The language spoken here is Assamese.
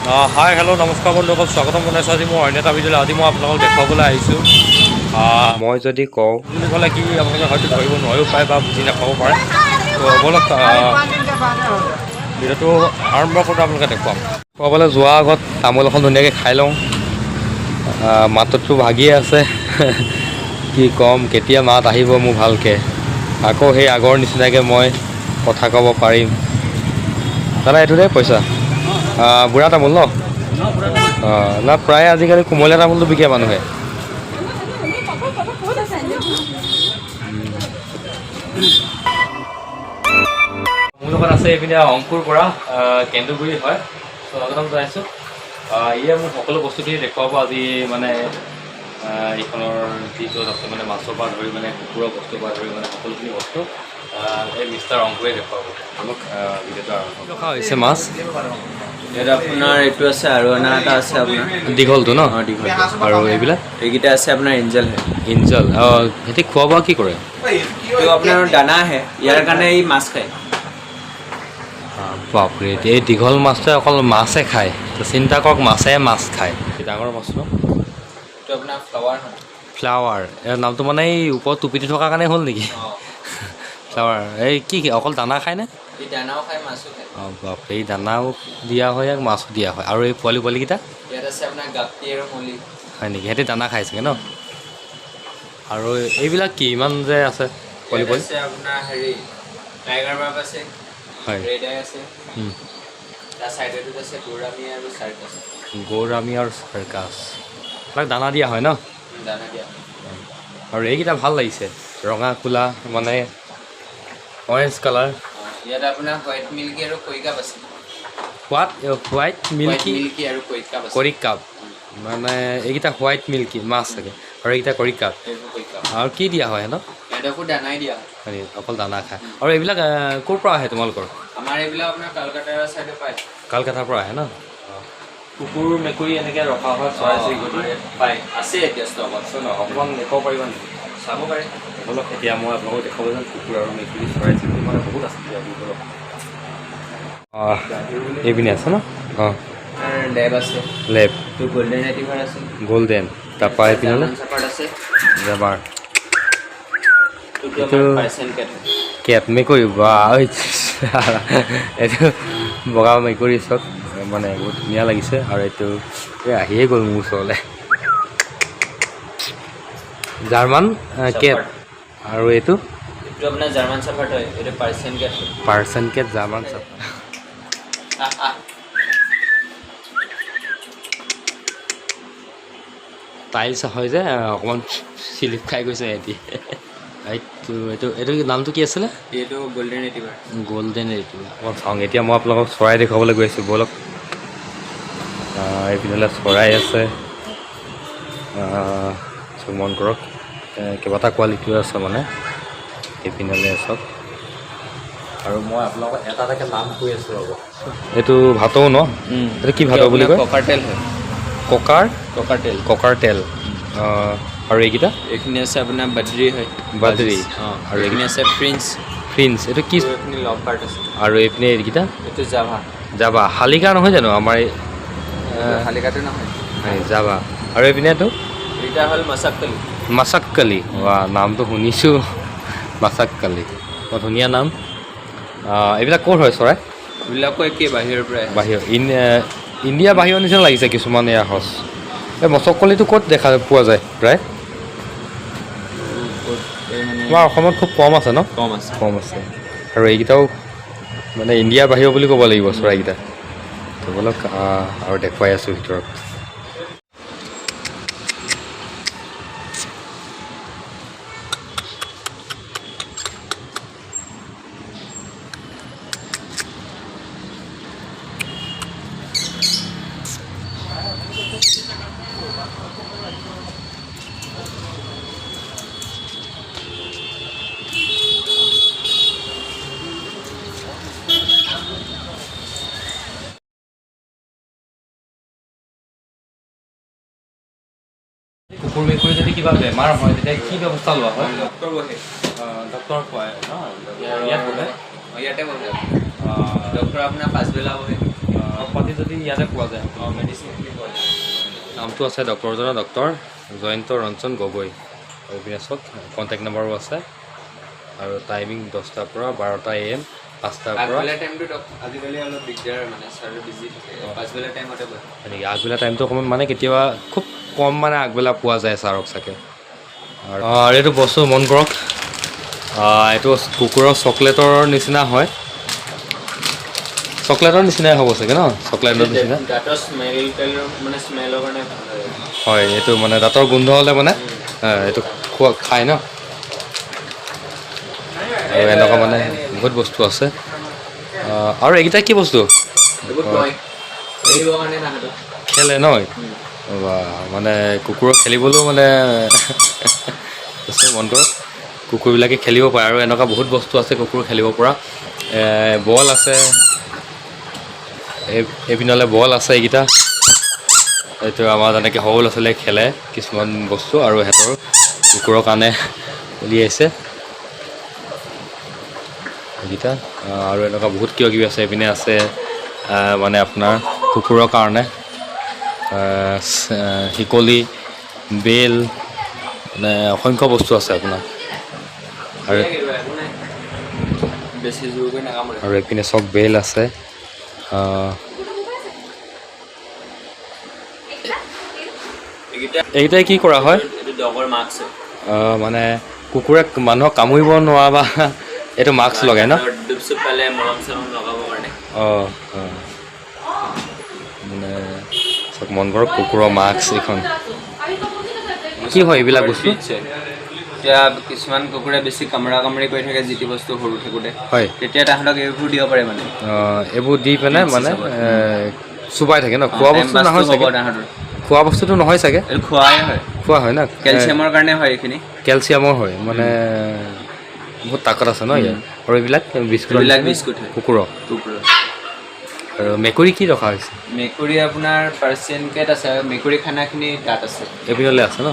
হাই হেল্ল' নমস্কাৰ বন্ধুসকল, স্বাগতম জনাইছোঁ। আজি মই অন্য এটা ভিডিঅ'লৈ আজি মই আপোনালোকক দেখুৱাবলৈ আহিছোঁ। মই যদি কওঁ বুলি ক'লে কি আপোনালোকে হয়তো ধৰিব নোৱাৰিব পাৰে বা বুজি নাপাব পাৰে। তো বলক ভিডিঅ'টো আৰম্ভ কৰোঁতে আপোনালোকে দেখুৱাম। খোৱাবলৈ যোৱাৰ আগত তামোল এখন ধুনীয়াকৈ খাই লওঁ। মাতটো ভাগিয়ে আছে। কি ক'ম, কেতিয়া মাত আহিব মোৰ ভালকৈ, আকৌ সেই আগৰ নিচিনাকৈ মই কথা ক'ব পাৰিম। দাদা এইটোতে পইচা বুঢ়া তামোল ন? না প্ৰায় আজিকালি কোমলীয়া তামোলটো বিকে মানুহে। মোৰ লগত আছে এইপিনে অংকুৰ বৰা, কেন্দুগুৰি হয়। স্বাগতম জনাইছোঁ। ইয়ে মোক সকলো বস্তুখিনি দেখুৱাব আজি। মানে এইখনৰ যিটো আছে মানে মাছৰ পৰা ধৰি মানে কুকুৰৰ বস্তুৰ পৰা ধৰি মানে সকলোখিনি বস্তু এই মিষ্টাৰ অংকুৰে দেখুৱাব আমাক। ভিডিঅ'টো আৰম্ভ ৰখা হৈছে মাছ। এটা আপোনাৰ এইটো আছে আৰু অনা এটা আছে আপোনাৰ দীঘলটো ন? দীঘল। আৰু এইবিলাক এইকেইটা আছে আপোনাৰ ইঞ্জল হে। ইঞ্জল সিহঁতি খোৱা বোৱা কি কৰে? এইটো আপোনাৰ দানা আহে, ইয়াৰ কাৰণে এই মাছ খায়। বাপৰে, এই দীঘল মাছটোৱে অকল মাছে খায়। চিন্তা কৰক, মাছে মাছ খায়। ডাঙৰ মাছ ন? এইটো আপোনাৰ ফ্লাৱাৰ হয়। ফ্লাৱাৰ নামটো মানে এই ওপৰত টুপিটো থকাৰ কাৰণে হ'ল নেকি? ফ্লাৱাৰ এই কি অকল দানা খায়নে? এই দানাও খায়, মাছো খায়। বাপৰে, এই দানাও দিয়া হয় আৰু মাছো দিয়া হয়। আৰু এই পোৱালিকেইটা ইয়াত আছে আপোনাৰ গাপ্পি আৰু মলি। হয় নেকি? সিহঁতি দানা খাই চাগে ন? আৰু এইবিলাক কি ইমান যে আছে পোৱালি? আছে আপোনাৰ হেৰি টাইগাৰ বাৰ্ব আছে, হয়, ৰেড আই আছে। তাৰ চাইডত আছে গৌৰামী আৰু চাৰ্কাছ। গৌৰামী আৰু চাৰ্কাছ এইবিলাক দানা দিয়া হয় ন? দানা দিয়া হয়। আৰু এইকেইটা ভাল লাগিছে, ৰঙা কোলা মানে অৰেঞ্জ কালাৰ। ইয়াত আপোনাৰ হোৱাইট মিল্কি আৰু কৈকাপ আছে। হোৱাইট মিল্কি আৰু কৈকাপ আছে। কৰিকাপ মানে এইকেইটা হোৱাইট মিল্কি মাছ থাকে আৰু এইকেইটা কৰিকাপ। আৰু কি দিয়া হয় সিহঁতক? সিহঁতকো দানাই দিয়া হয়। অকল দানা খায়। আৰু এইবিলাক ক'ৰ পৰা আহে তোমালোকৰ? আমাৰ এইবিলাক আপোনাৰ কলকাতাৰ চাইডে পায়। কলকাতাৰ পৰা আহে ন? কুকুৰ মেকুৰী এনেকৈ ৰখা হয়, চৰাই চিৰিকটি পায়, আছে এতিয়া ষ্টকত আছে ন? অকণমান দেখুৱাব পাৰিবা নেকি? চাব পাৰে। বলক এতিয়া মই আপোনালোকক দেখুৱাব যাম। কুকুৰ আৰু মেকুৰী চৰাই চিৰিকটি মানে বহুত আছে। এইপিনে আছে ন? লেব আছে, লেব তো গল্ডেন ৰেটিভাৰ আছে, গল্ডেন। তাৰপৰা এইপিনে আছে জাবাৰ। এইটো পাৰ্চিয়ান কেট। কেট মেকুৰী বা এইটো বগা মেকুৰী চব মানে বহুত ধুনীয়া লাগিছে। আৰু এইটো আহিয়ে গ'ল মোৰ ওচৰলৈ। জাৰ্মান কেট। আৰু এইটো আপোনাৰ জাৰ্মান চাফাৰ্ড হয়, এইটো পাৰ্চিয়ান কেট। পাৰ্চিয়ান কেট, জাৰ্মান চাফাৰ্ড। টাইলছ হয় যে অকণমান চিলিপ খাই গৈছে সিহঁতি। এইটো নামটো কি আছিলে? এইটো গল্ডেন ৰেটিভাৰ। Golden retriever. মই চাওঁ এতিয়া। মই আপোনালোকক চৰাই দেখুৱাবলৈ গৈ আছোঁ, বলক। এইপিনে চৰাই আছে, মন কৰক। কেইবাটা কোৱালিটিৰ আছে মানে এইপিনে চব। আৰু মই আপোনালোকক এটা এটাকৈ নাম কৈ আছোঁ ৰ'ব। এইটো ভাটৌ ন? এইটো কি ভাটৌ বুলি কয়? ককাৰ তেল হয়। ককাৰ তেল। আৰু এইকেইটা? এইখিনি আছে আপোনাৰ বাদ্ৰী হয়। বাদ্ৰী। আৰু এইখিনি আছে ফ্ৰিঞ্চ। এইটো কি? এইখিনি লভ বাৰ্ড আছে। আৰু এইপিনে এইকেইটা? এইটো জাভা। শালিকা নহয় জানো? আমাৰ এই শালিকাটো নহয়, জাভা। আৰু এইপিনেতো এইটা হ'ল মাছাক্কালি। মাছাক্কালি। নামটো শুনিছোঁ, মাছাক্কালি। বৰ ধুনীয়া নাম। এইবিলাক ক'ৰ হয় চৰাই? এইবিলাকো একেই, বাহিৰৰ পৰাই। ইণ্ডিয়া বাহিৰৰ নিচিনা লাগিছে কিছুমান এয়া সঁচ। এই মচকলিটো ক'ত দেখা পোৱা যায় প্ৰায়? আমাৰ অসমত খুব কম আছে ন? কম আছে। আৰু এইকেইটাও মানে ইণ্ডিয়া বাহিৰৰ বুলি ক'ব লাগিব চৰাইকেইটা। বলক আৰু দেখুৱাই আছোঁ ভিতৰত। কুকুৰ মেকুৰী যদি কিবা বেমাৰ হয় তেতিয়া কি ব্যৱস্থা লোৱা হয়? ডক্টৰ বহে। ডক্টৰ কয় ন? ইয়াত বহে? ইয়াতে বহে। ডক্টৰ আপোনাৰ পাছবেলা বহে। পাতি যদি ইয়াতে পোৱা যায়। মেডিচিন নামটো আছে ডক্টৰজনৰ ডক্টৰ জয়ন্ত ৰঞ্জন গগৈ। আৰু এইপিনে চাওক কণ্টেক্ট নম্বৰো আছে। আৰু টাইমিং 10টাৰ পৰা 12টা AM, 5টাৰ পৰা। আগবেলা টাইমটো আজিকালি অলপ দিগদাৰ মানে ছাৰ বিজি থাকে। পাছবেলা টাইমতে বহে। আগবেলা টাইমটো অকণমান মানে কেতিয়াবা খুব কম মানে আগবেলা পোৱা যায় ছাৰক চাগে। আৰু এইটো বস্তু মন কৰক, এইটো কুকুৰৰ চকলেটৰ নিচিনা হয়। চকলেটৰ নিচিনাই হ'ব চাগে ন? চকলেটৰ নিচিনা দাঁতৰ মানে স্মেলৰ কাৰণে ভাল হয়। এইটো মানে দাঁতৰ গোন্ধ হ'লে মানে এইটো খায় ন। আৰু এনেকুৱা মানে বহুত বস্তু আছে। আৰু এইকেইটা কি বস্তু? খেলে ন? মানে কুকুৰক খেলিবলৈও মানে মন কৰক, কুকুৰবিলাকে খেলিব পাৰে। আৰু এনেকুৱা বহুত বস্তু আছে কুকুৰ খেলিব পৰা। বল আছে, এইপিনলৈ বল আছে। এইকেইটা এইটো আমাৰ যেনেকৈ সৰু ল'ৰা ছোৱালীয়ে খেলে কিছুমান বস্তু, আৰু সিহঁতৰ কুকুৰৰ কাৰণে উলিয়াইছে এইকেইটা। আৰু এনেকুৱা বহুত কিবা কিবি আছে। এইপিনে আছে মানে আপোনাৰ কুকুৰৰ কাৰণে শিকলি, বেল, মানে অসংখ্য বস্তু আছে আপোনাৰ। আৰু বেছি জোৰ কৰি নাকামুৰে। আৰু এইপিনে চব বেল আছে। এইকেইটাই কি কৰা হয়? মানে কুকুৰে মানুহক কামুৰিব নোৱাৰা বা এইটো মাস্ক লগাই ন? মানে চব মন কৰক, কুকুৰৰ মাস্ক এইখন কি হয় এইবিলাক বস্তু? এতিয়া কিছুমান কুকুৰে বেছি কামুৰি কৰি থাকে যি টি বস্তু সৰু থাকোঁতে, হয়, তেতিয়া তাহাঁতক এইবোৰ দিব পাৰে মানে। এইবোৰ দি পেলাই মানে চুবাই থাকে ন? খোৱা বস্তু নহয় চাগে? খোৱা বস্তুটো নহয় চাগে? খোৱাই হয়, খোৱা হয় ন? কেলচিয়ামৰ কাৰণে হয় এইখিনি। কেলচিয়ামৰ হয় মানে বহুত তাকত আছে ন ইয়াৰ। আৰু এইবিলাক বিস্কুট কুকুৰৰ। আৰু মেকুৰী কি ৰখা হৈছে? মেকুৰী আপোনাৰ পাৰ্চিয়ান কেট আছে। মেকুৰী খানাখিনি তাত আছে। এইপিনলৈ আছে ন?